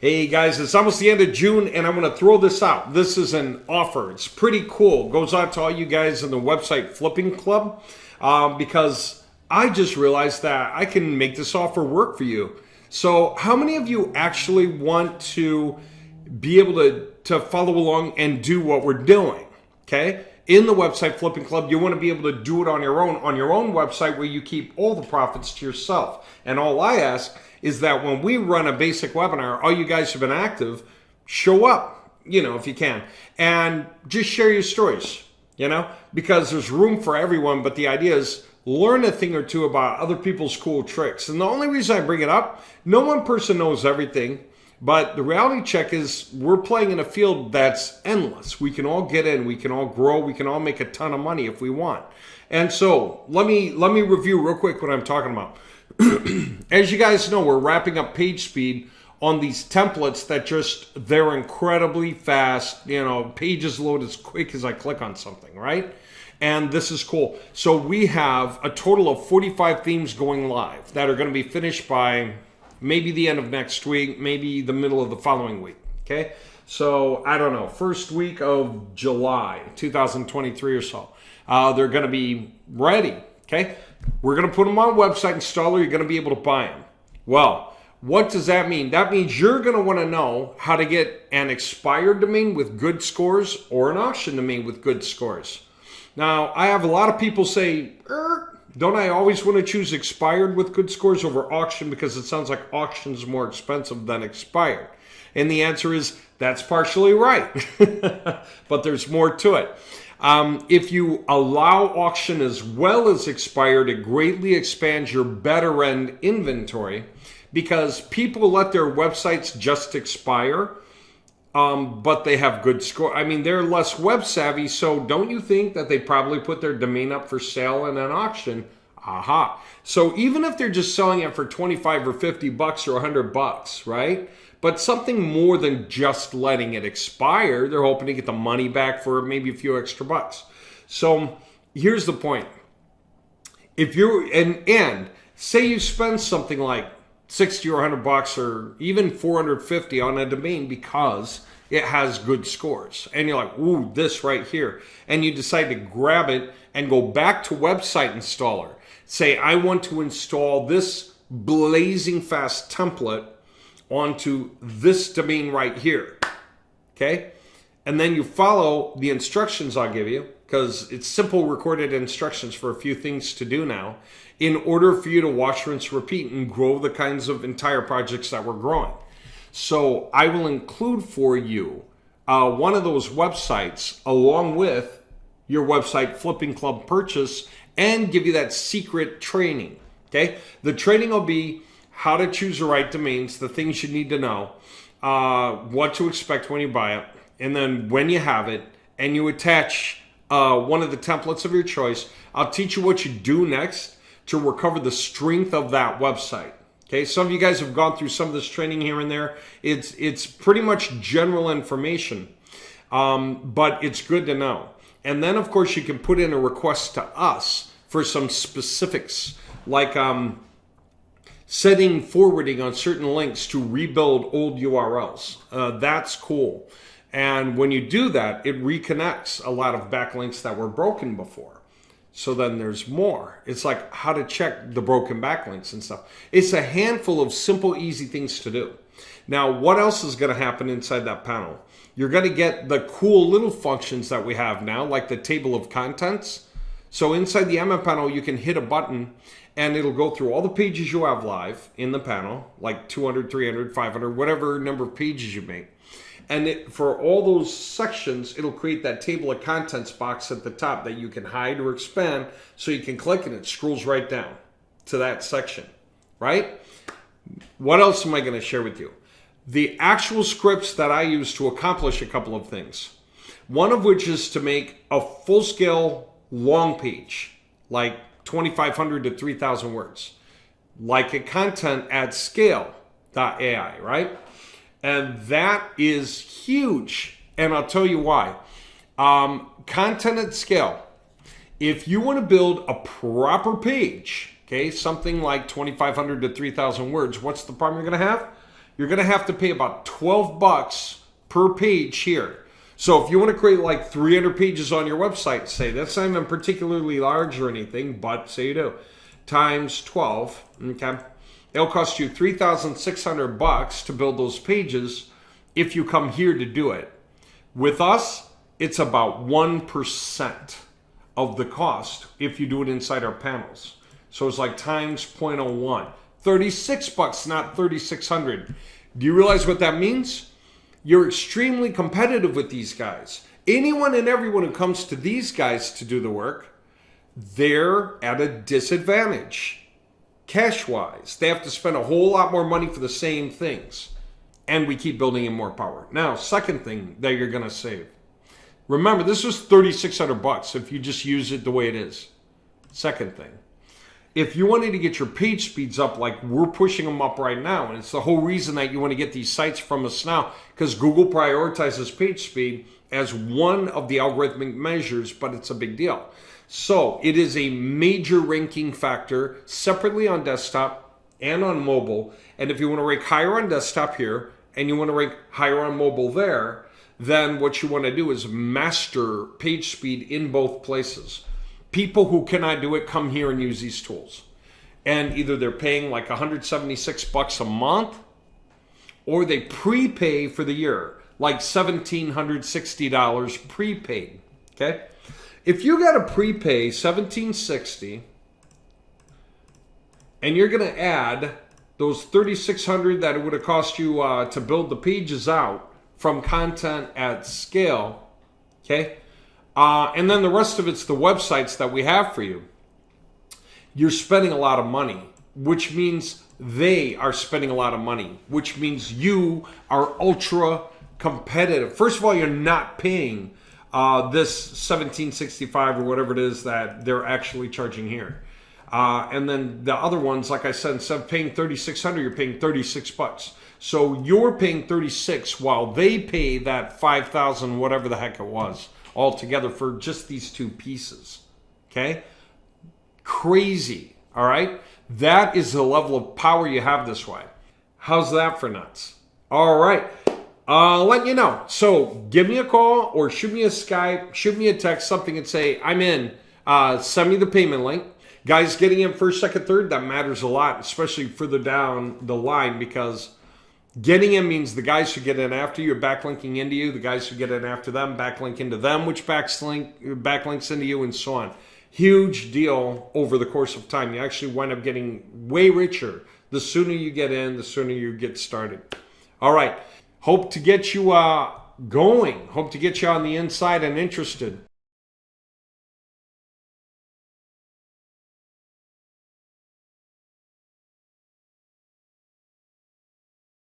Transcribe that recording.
Hey guys, it's almost the end of June and I'm going to throw this out. This is an offer. It's pretty cool. It goes out to all you guys in the website flipping club because I just realized that I can make this offer work for you. So how many of you actually want to be able to follow along and do what we're doing? Okay? In the website flipping club, you want to be able to do it on your own website where you keep all the profits to yourself. And all I ask is that when we run a basic webinar, all you guys have been active, show up, if you can, and just share your stories, because there's room for everyone. But the idea is learn a thing or two about other people's cool tricks. And the only reason I bring it up, no one person knows everything, but the reality check is we're playing in a field that's endless. We can all get in, we can all grow, we can all make a ton of money if we want. And so let me review real quick what I'm talking about. As you guys know, we're wrapping up page speed on these templates that they're incredibly fast. Pages load as quick as I click on something, right? And this is cool. So we have a total of 45 themes going live that are going to be finished by maybe the end of next week, maybe the middle of the following week, okay? So, I don't know, first week of July 2023 or so. They're going to be ready, okay? We're going to put them on website installer. You're going to be able to buy them. Well, what does that mean? That means you're going to want to know how to get an expired domain with good scores or an auction domain with good scores. Now, I have a lot of people say, don't I always want to choose expired with good scores over auction because it sounds like auction is more expensive than expired? And the answer is that's partially right, but there's more to it. If you allow auction as well as expired, it greatly expands your better end inventory because people let their websites just expire, but they have good score. I mean, they're less web savvy, so don't you think that they probably put their domain up for sale in an auction? Aha. So even if they're just selling it for 25 or 50 bucks or $100, right? But something more than just letting it expire, they're hoping to get the money back for maybe a few extra bucks. So here's the point. If you're, and say you spend something like 60 or 100 bucks or even 450 on a domain because it has good scores. And you're like, ooh, this right here. And you decide to grab it and go back to website installer. Say, I want to install this blazing fast template onto this domain right here. Okay? And then you follow the instructions I'll give you, because it's simple recorded instructions for a few things to do now, in order for you to wash, rinse, repeat, and grow the kinds of entire projects that we're growing. So I will include for you one of those websites along with your website flipping club purchase and give you that secret training. Okay? The training will be how to choose the right domains, the things you need to know, what to expect when you buy it, and then when you have it and you attach one of the templates of your choice, I'll teach you what you do next to recover the strength of that website. Okay, some of you guys have gone through some of this training here and there. It's pretty much general information, but it's good to know. And then, of course, you can put in a request to us for some specifics, like setting forwarding on certain links to rebuild old URLs. That's cool. And when you do that, it reconnects a lot of backlinks that were broken before. So then there's more. It's like how to check the broken backlinks and stuff. It's a handful of simple, easy things to do. Now, what else is going to happen inside that panel? You're going to get the cool little functions that we have now, like the table of contents. So inside the MM panel, you can hit a button and it'll go through all the pages you have live in the panel, like 200, 300, 500, whatever number of pages you make. And for all those sections, it'll create that table of contents box at the top that you can hide or expand, so you can click and it scrolls right down to that section, right? What else am I going to share with you? The actual scripts that I use to accomplish a couple of things. One of which is to make a full-scale long page, like 2,500 to 3,000 words, like a content at scale.ai, right? And that is huge. And I'll tell you why. Content at scale. If you want to build a proper page, okay, something like 2,500 to 3,000 words, what's the problem you're going to have? you're going to have to pay about 12 bucks per page here. So if you want to create like 300 pages on your website, say that's not even particularly large or anything, but say you do, times 12, okay? It'll cost you 3,600 bucks to build those pages if you come here to do it. With us, it's about 1% of the cost if you do it inside our panels. So it's like times 0.01. 36 bucks, not 3,600. Do you realize what that means? You're extremely competitive with these guys. Anyone and everyone who comes to these guys to do the work, they're at a disadvantage. Cash-wise, they have to spend a whole lot more money for the same things. And we keep building in more power. Now, second thing that you're going to save. Remember, this was 3,600 bucks if you just use it the way it is. Second thing. If you wanted to get your page speeds up like we're pushing them up right now, and it's the whole reason that you want to get these sites from us now, because Google prioritizes page speed as one of the algorithmic measures, but it's a big deal. So it is a major ranking factor separately on desktop and on mobile. And if you want to rank higher on desktop here, and you want to rank higher on mobile there, then what you want to do is master page speed in both places. People who cannot do it come here and use these tools. And either they're paying like 176 bucks a month, or they prepay for the year, like $1,760 prepaid, okay? If you got to prepay $1,760, and you're going to add those $3,600 that it would have cost you to build the pages out from content at scale, okay? And then the rest of it's the websites that we have for you. You're spending a lot of money, which means they are spending a lot of money, which means you are ultra competitive. First of all, you're not paying this $1,765 or whatever it is that they're actually charging here. And then the other ones, like I said, instead of paying $3,600, you're paying 36 bucks. So you're paying 36 while they pay that 5,000, whatever the heck it was, altogether for just these two pieces. Okay? Crazy. All right? That is the level of power you have this way. How's that for nuts? All right. Let you know. So give me a call or shoot me a Skype, shoot me a text, something, and say, I'm in. Send me the payment link. Guys getting in first, second, third, that matters a lot, especially further down the line, because getting in means the guys who get in after you are backlinking into you, the guys who get in after them backlink into them, which backlinks into you, and so on. Huge deal over the course of time. You actually wind up getting way richer. The sooner you get in, the sooner you get started. All right. Hope to get you going. Hope to get you on the inside and interested.